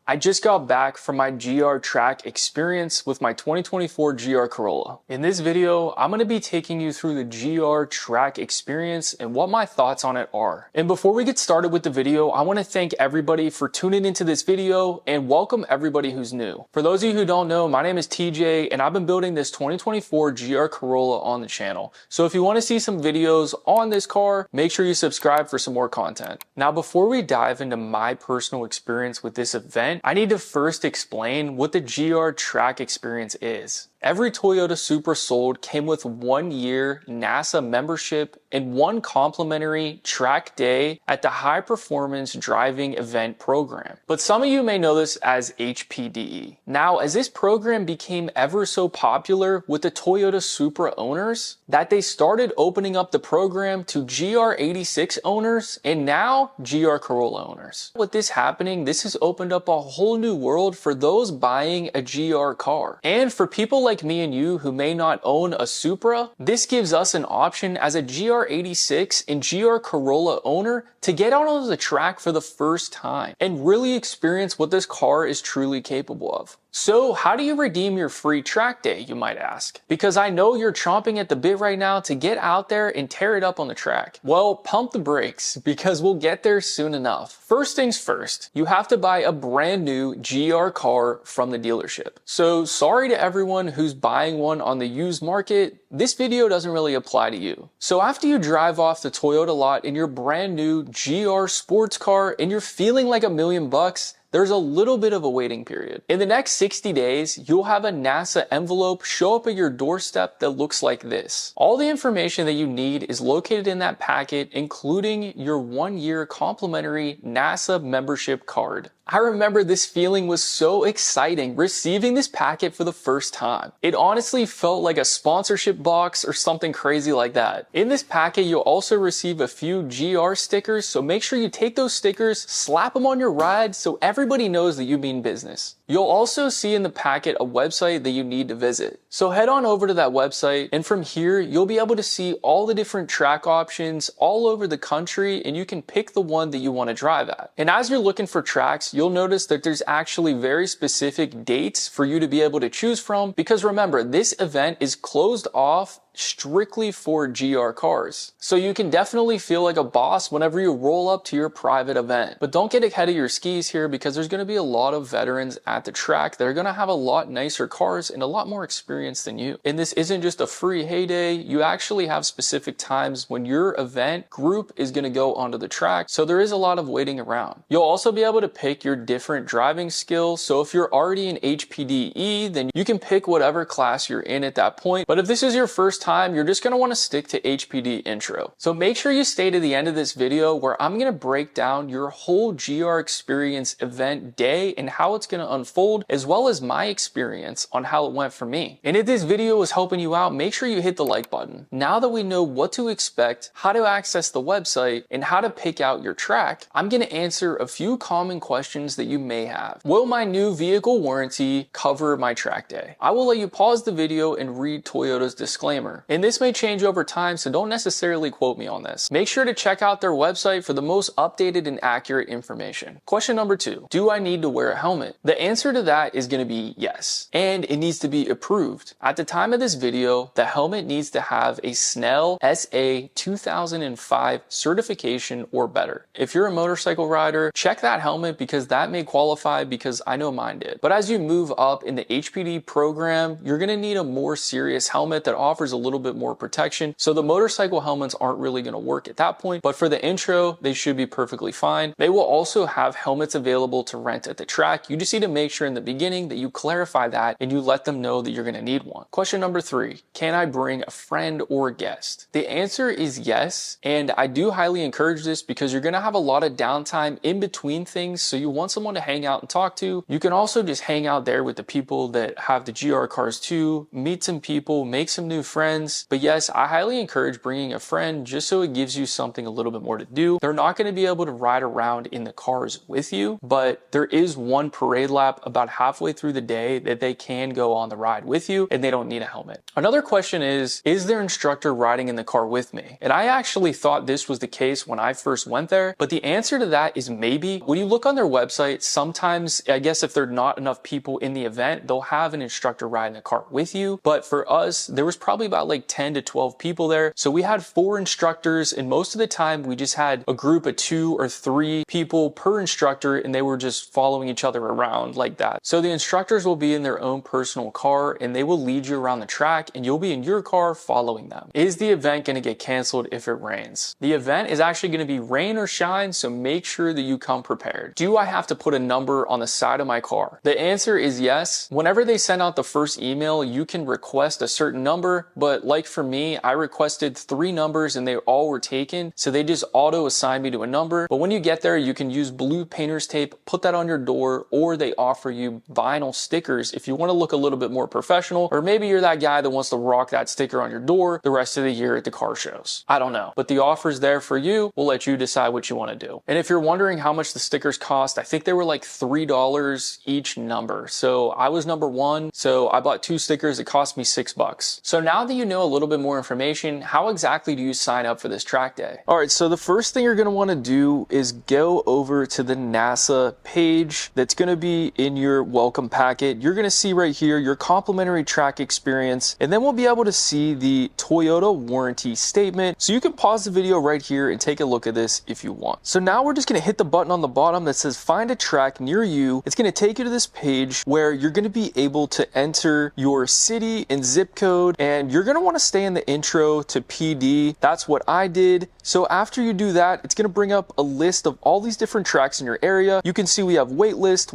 I just got back from my GR track experience with my 2024 GR Corolla. In this video, I'm going to be taking you through the GR track experience and what my thoughts on it are. And before we get started with the video, I want to thank everybody for tuning into this video and welcome everybody who's new. For those of you who don't know, my name is TJ and I've been building this 2024 GR Corolla on the channel. So if you want to see some videos on this car, make sure you subscribe for some more content. Now, before we dive into my personal experience with this event, I need to first explain what the GR track experience is. Every Toyota Supra sold came with 1 year NASA membership and 1 complimentary track day at the High Performance Driving Event program. But some of you may know this as HPDE. Now, as this program became ever so popular with the Toyota Supra owners, that they started opening up the program to GR86 owners and now GR Corolla owners. With this happening, this has opened up a whole new world for those buying a GR car. And for people like me and you who may not own a Supra, this gives us an option as a GR86 and GR Corolla owner to get out on the track for the first time and really experience what this car is truly capable of. So how do you redeem your free track day, you might ask? Because I know you're chomping at the bit right now to get out there and tear it up on the track. Well, pump the brakes because we'll get there soon enough. First things first, you have to buy a brand new GR car from the dealership. So sorry to everyone who's buying one on the used market, this video doesn't really apply to you. So after you drive off the Toyota lot in your brand new GR sports car and you're feeling like $1,000,000, there's a little bit of a waiting period. In the next 60 days, you'll have a NASA envelope show up at your doorstep that looks like this. All the information that you need is located in that packet, including your 1 year complimentary NASA membership card. I remember this feeling was so exciting receiving this packet for the first time. It honestly felt like a sponsorship box or something crazy like that. In this packet, you'll also receive a few GR stickers, so make sure you take those stickers, slap them on your ride so everybody knows that you mean business. You'll also see in the packet a website that you need to visit. So head on over to that website, and from here, you'll be able to see all the different track options all over the country, and you can pick the one that you want to drive at. And as you're looking for tracks, you'll notice that there's actually very specific dates for you to be able to choose from, because remember, this event is closed off strictly for GR cars. So you can definitely feel like a boss whenever you roll up to your private event. But don't get ahead of your skis here, because there's going to be a lot of veterans at the track that are going to have a lot nicer cars and a lot more experience than you. And this isn't just a free heyday, you actually have specific times when your event group is going to go onto the track, so there is a lot of waiting around. You'll also be able to pick your different driving skills, so if you're already in HPDE, then you can pick whatever class you're in at that point. But if this is your first time, you're just going to want to stick to HPD intro. So make sure you stay to the end of this video where I'm going to break down your whole GR experience event day and how it's going to unfold, as well as my experience on how it went for me. And if this video was helping you out, make sure you hit the like button. Now that we know what to expect, how to access the website, and how to pick out your track, I'm going to answer a few common questions that you may have. Will my new vehicle warranty cover my track day? I will let you pause the video and read Toyota's disclaimer. And this may change over time, so don't necessarily quote me on this. Make sure to check out their website for the most updated and accurate information. Question number 2, do I need to wear a helmet? The answer to that is going to be yes, and it needs to be approved. At the time of this video, the helmet needs to have a Snell SA 2005 certification or better. If you're a motorcycle rider, check that helmet because that may qualify, because I know mine did. But as you move up in the HPD program, you're going to need a more serious helmet that offers a little bit more protection. So the motorcycle helmets aren't really going to work at that point, but for the intro, they should be perfectly fine. They will also have helmets available to rent at the track. You just need to make sure in the beginning that you clarify that and you let them know that you're going to need one. Question number 3, can I bring a friend or a guest? The answer is yes, and I do highly encourage this because you're going to have a lot of downtime in between things, so you want someone to hang out and talk to. You can also just hang out there with the people that have the GR cars too, meet some people, make some new friends, friends. But yes, I highly encourage bringing a friend just so it gives you something a little bit more to do. They're not going to be able to ride around in the cars with you, but there is one parade lap about halfway through the day that they can go on the ride with you and they don't need a helmet. Another question is their instructor riding in the car with me? And I actually thought this was the case when I first went there, but the answer to that is maybe. When you look on their website, sometimes, I guess if there are not enough people in the event, they'll have an instructor ride in the car with you. But for us, there was probably about like 10 to 12 people there. So we had 4 instructors, and most of the time we just had a group of 2 or 3 people per instructor, and they were just following each other around like that. So the instructors will be in their own personal car and they will lead you around the track, and you'll be in your car following them. Is the event going to get canceled if it rains? The event is actually going to be rain or shine, so make sure that you come prepared. Do I have to put a number on the side of my car? The answer is yes. Whenever they send out the first email, you can request a certain number, but like for me, I requested 3 numbers and they all were taken, so they just auto assign me to a number. But when you get there, you can use blue painter's tape, put that on your door, or they offer you vinyl stickers if you want to look a little bit more professional, or maybe you're that guy that wants to rock that sticker on your door the rest of the year at the car shows. I don't know, but the offer's there for you. We'll let you decide what you want to do. And if you're wondering how much the stickers cost, I think they were like $3 each number. So I was number 1, so I bought 2 stickers. It cost me $6. So now that you know a little bit more information, how exactly do you sign up for this track day? All right, so the first thing you're going to want to do is go over to the NASA page that's going to be in your welcome packet. You're going to see right here your complimentary track experience, and then we'll be able to see the Toyota warranty statement. So you can pause the video right here and take a look at this if you want. So now we're just going to hit the button on the bottom that says find a track near you. It's going to take you to this page where you're going to be able to enter your city and zip code, and you're going to want to stay in the intro to PD. That's what I did. So after you do that, it's going to bring up a list of all these different tracks in your area. You can see we have wait list,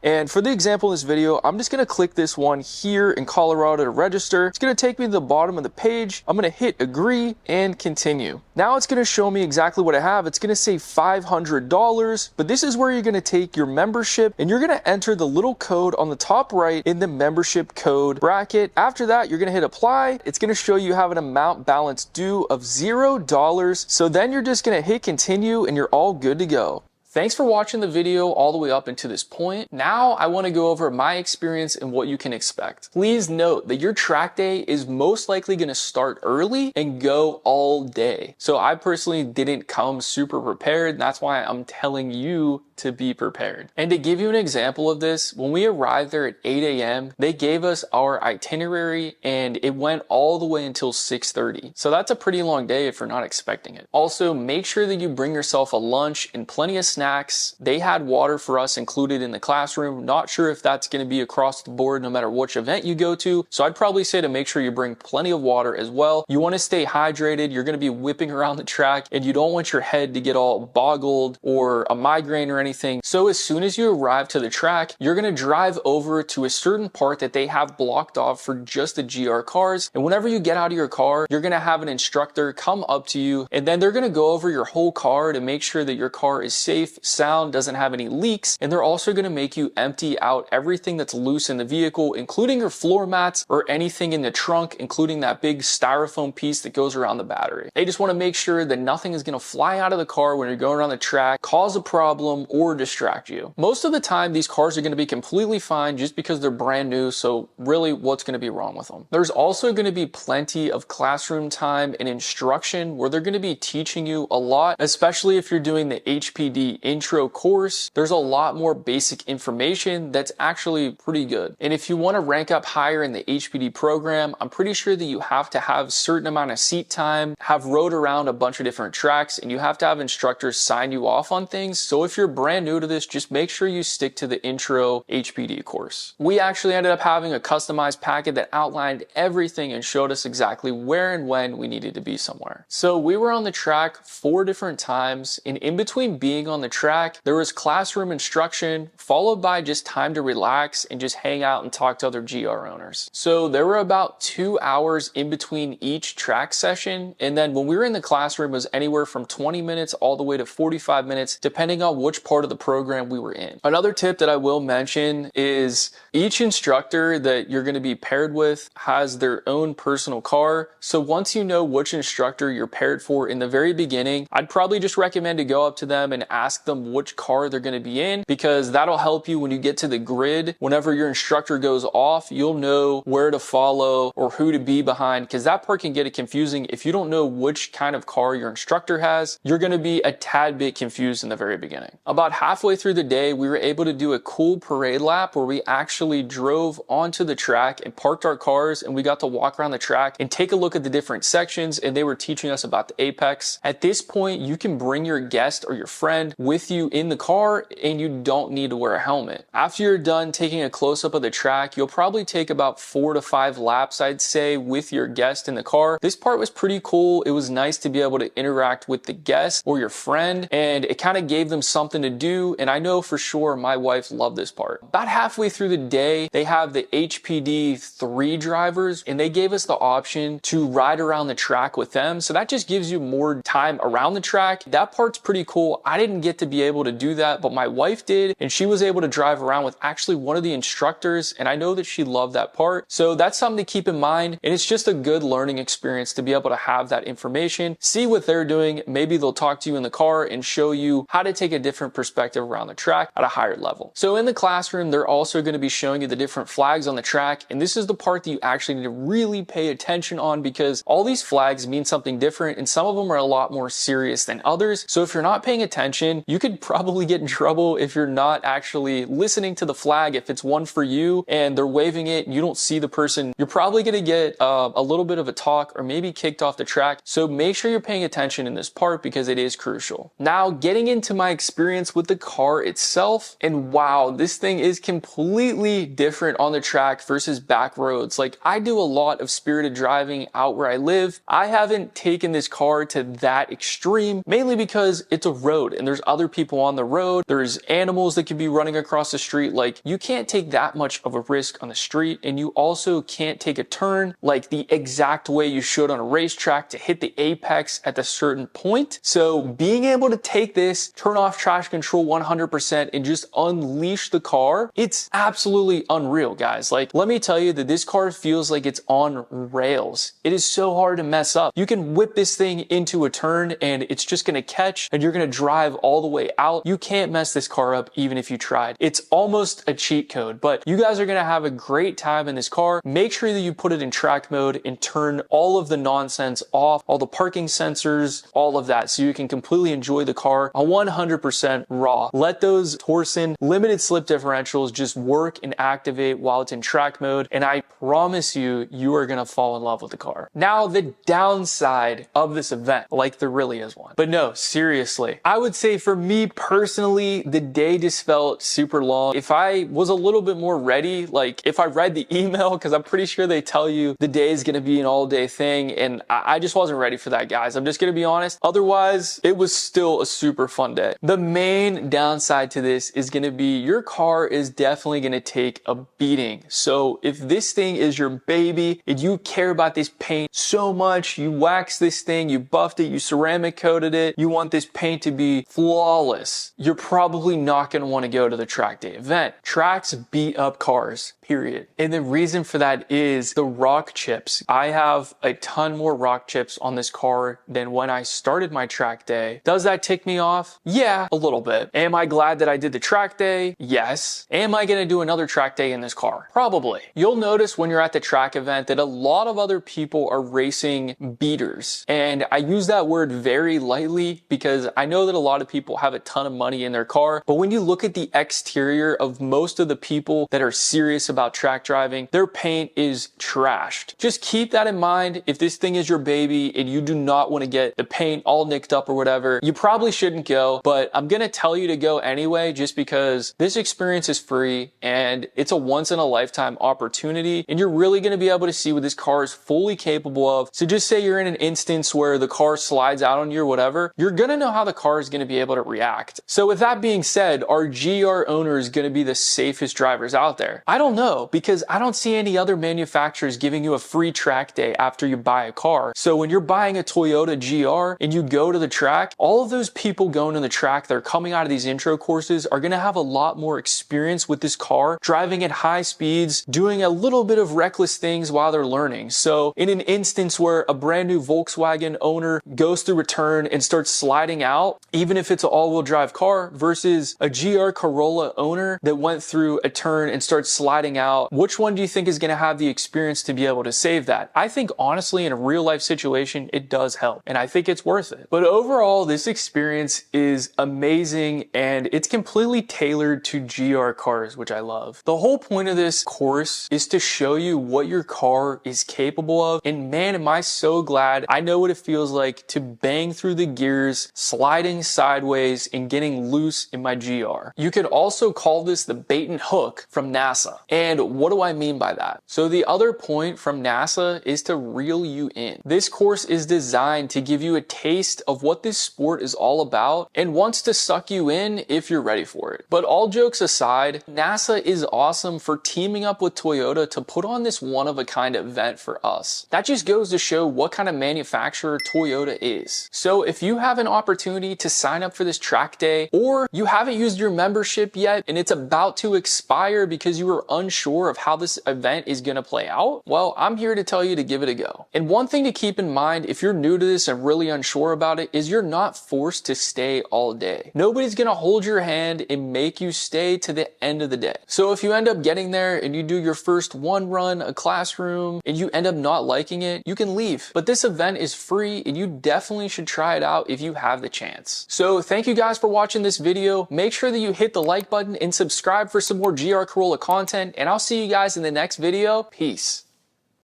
and for the example in this video, I'm just going to click this one here in Colorado to register. It's going to take me to the bottom of the page. I'm going to hit agree and continue. Now it's going to show me exactly what I have. It's going to say $500, but this is where you're going to take your membership and you're going to enter the little code on the top right in the membership code bracket. After that, you're going to hit apply. It's going to show you have an amount balance due of $0. So then you're just going to hit continue and you're all good to go. Thanks for watching the video all the way up until this point. Now I want to go over my experience and what you can expect. Please note that your track day is most likely going to start early and go all day. So I personally didn't come super prepared. That's why I'm telling you to be prepared. And to give you an example of this, when we arrived there at 8 a.m., they gave us our itinerary and it went all the way until 6:30. So that's a pretty long day if you're not expecting it. Also, make sure that you bring yourself a lunch and plenty of snacks. They had water for us included in the classroom. Not sure if that's going to be across the board no matter which event you go to. So I'd probably say to make sure you bring plenty of water as well. You want to stay hydrated. You're going to be whipping around the track and you don't want your head to get all boggled or a migraine or anything. So as soon as you arrive to the track, you're going to drive over to a certain part that they have blocked off for just the GR cars. And whenever you get out of your car, you're going to have an instructor come up to you and then they're going to go over your whole car to make sure that your car is safe, sound, doesn't have any leaks. And they're also going to make you empty out everything that's loose in the vehicle, including your floor mats or anything in the trunk, including that big styrofoam piece that goes around the battery. They just want to make sure that nothing is going to fly out of the car when you're going around the track, cause a problem, or distract you. Most of the time, these cars are going to be completely fine just because they're brand new, so really what's going to be wrong with them? There's also going to be plenty of classroom time and instruction where they're going to be teaching you a lot, especially if you're doing the HPD intro course. There's a lot more basic information that's actually pretty good. And if you want to rank up higher in the HPD program, I'm pretty sure that you have to have a certain amount of seat time, have rode around a bunch of different tracks, and you have to have instructors sign you off on things. So if you're brand new to this, just make sure you stick to the intro HPD course. We actually ended up having a customized packet that outlined everything and showed us exactly where and when we needed to be somewhere. So we were on the track 4 different times, and in between being on the track, there was classroom instruction followed by just time to relax and just hang out and talk to other GR owners. So there were about 2 hours in between each track session, and then when we were in the classroom, it was anywhere from 20 minutes all the way to 45 minutes, depending on which part of the program we were in. Another tip that I will mention is each instructor that you're going to be paired with has their own personal car. So once you know which instructor you're paired for in the very beginning, I'd probably just recommend to go up to them and ask them which car they're going to be in, because that'll help you when you get to the grid. Whenever your instructor goes off, you'll know where to follow or who to be behind, because that part can get confusing. If you don't know which kind of car your instructor has, you're going to be a tad bit confused in the very beginning. About halfway through the day, we were able to do a cool parade lap where we actually drove onto the track and parked our cars, and we got to walk around the track and take a look at the different sections, and they were teaching us about the apex. At this point, you can bring your guest or your friend with you in the car, and you don't need to wear a helmet. After you're done taking a close-up of the track, you'll probably take about 4 to 5 laps, I'd say, with your guest in the car. This part was pretty cool. It was nice to be able to interact with the guest or your friend, and it kind of gave them something to do, and I know for sure my wife loved this part. About halfway through the day, they have the HPD 3 drivers, and they gave us the option to ride around the track with them, so that just gives you more time around the track. That part's pretty cool. I didn't get to be able to do that, but my wife did, and she was able to drive around with actually one of the instructors, and I know that she loved that part. So that's something to keep in mind, and it's just a good learning experience to be able to have that information, see what they're doing. Maybe they'll talk to you in the car and show you how to take a different perspective around the track at a higher level. So in the classroom, they're also going to be showing you the different flags on the track, and this is the part that you actually need to really pay attention on, because all these flags mean something different, and some of them are a lot more serious than others. So if you're not paying attention, you could probably get in trouble if you're not actually listening to the flag. If it's one for you and they're waving it and you don't see the person, you're probably going to get a little bit of a talk or maybe kicked off the track. So make sure you're paying attention in this part, because it is crucial. Now, getting into my experience with the car itself, and wow, this thing is completely different on the track versus back roads. Like, I do a lot of spirited driving out where I live. I haven't taken this car to that extreme, mainly because it's a road and there's other people on the road. There's animals that could be running across the street. Like, you can't take that much of a risk on the street, and you also can't take a turn like the exact way you should on a racetrack to hit the apex at a certain point. So being able to take this, turn off traction control 100% and just unleash the car, it's absolutely unreal, guys. Like, let me tell you that this car feels like it's on rails. It is so hard to mess up. You can whip this thing into a turn and it's just gonna catch, and you're gonna drive all the way out. You can't mess this car up even if you tried. It's almost a cheat code, but you guys are gonna have a great time in this car. Make sure that you put it in track mode and turn all of the nonsense off, all the parking sensors, all of that, so you can completely enjoy the car 100% raw. Let those Torsen limited slip differentials just work and activate while it's in track mode, and I promise you, you are gonna fall in love with the car. Now, the downside of this event, like there really is one. But no, seriously, I would say for me personally, the day just felt super long. If I was a little bit more ready, like if I read the email, because I'm pretty sure they tell you the day is gonna be an all day thing, and I just wasn't ready for that, guys. I'm just gonna be honest. Otherwise, it was still a super fun day. The main downside to this is gonna be your car is definitely gonna take a beating. So if this thing is your baby and you care about this paint so much, you wax this thing, you buffed it, you ceramic coated it, you want this paint to be flawless, you're probably not gonna wanna go to the track day event. Tracks beat up cars, period. And the reason for that is the rock chips. I have a ton more rock chips on this car than when I started my track day. Does that tick me off? Yeah, a little bit. Am I glad that I did the track day? Yes. Am I gonna do another track day in this car? Probably. You'll notice when you're at the track event that a lot of other people are racing beaters. And I use that word very lightly because I know that a lot of people have a ton of money in their car. But when you look at the exterior of most of the people that are serious about track driving, their paint is trashed. Just keep that in mind. If this thing is your baby and you do not want to get the paint all nicked up or whatever, you probably shouldn't go. But I'm gonna tell you to go anyway, just because this experience is free and it's a once in a lifetime opportunity, and you're really going to be able to see what this car is fully capable of. So just say you're in an instance where the car slides out on you or whatever, you're going to know how the car is going to be able to react. So with that being said, are GR owners going to be the safest drivers out there? I don't know, because I don't see any other manufacturers giving you a free track day after you buy a car. So when you're buying a Toyota GR and you go to the track, all of those people going to the track that are coming out of these intro courses are going to have a lot more experience with this car, driving at high speeds, doing a little bit of reckless things while they're learning. So in an instance where a brand new Volkswagen owner goes through a turn and starts sliding out, even if it's an all-wheel drive car, versus a GR Corolla owner that went through a turn and starts sliding out, which one do you think is going to have the experience to be able to save that? I think honestly in a real life situation it does help, and I think it's worth it. But overall, this experience is amazing and it's completely tailored to GR cars, which I love. The whole point of this course is to show you what your car is capable of, and man, am I so glad I know what it feels like to bang through the gears, sliding sideways and getting loose in my GR. You could also call this the bait and hook from NASA. And what do I mean by that? So the other point from NASA is to reel you in. This course is designed to give you a taste of what this sport is all about and wants to suck you in if you're ready for it. But all jokes aside, NASA is awesome for teaming up with Toyota to put on this one-of-a-kind event for us. That just goes to show what kind of manufacturer Toyota is. So if you have an opportunity to sign up for this track day, or you haven't used your membership yet and it's about to expire because you were unsure of how this event is going to play out, well, I'm here to tell you to give it a go. And one thing to keep in mind if you're new to this and really unsure about it is you're not forced to stay all day. Nobody's going to hold your hand and make you stay to the end of the day. So if you end up getting there and you do your first one run, a classroom, and you end up not liking it, you can leave. But this event is free and you definitely should try it out if you have the chance. So thank you guys for watching this video. Make sure that you hit the like button and subscribe for some more GR Corolla content, and I'll see you guys in the next video. Peace.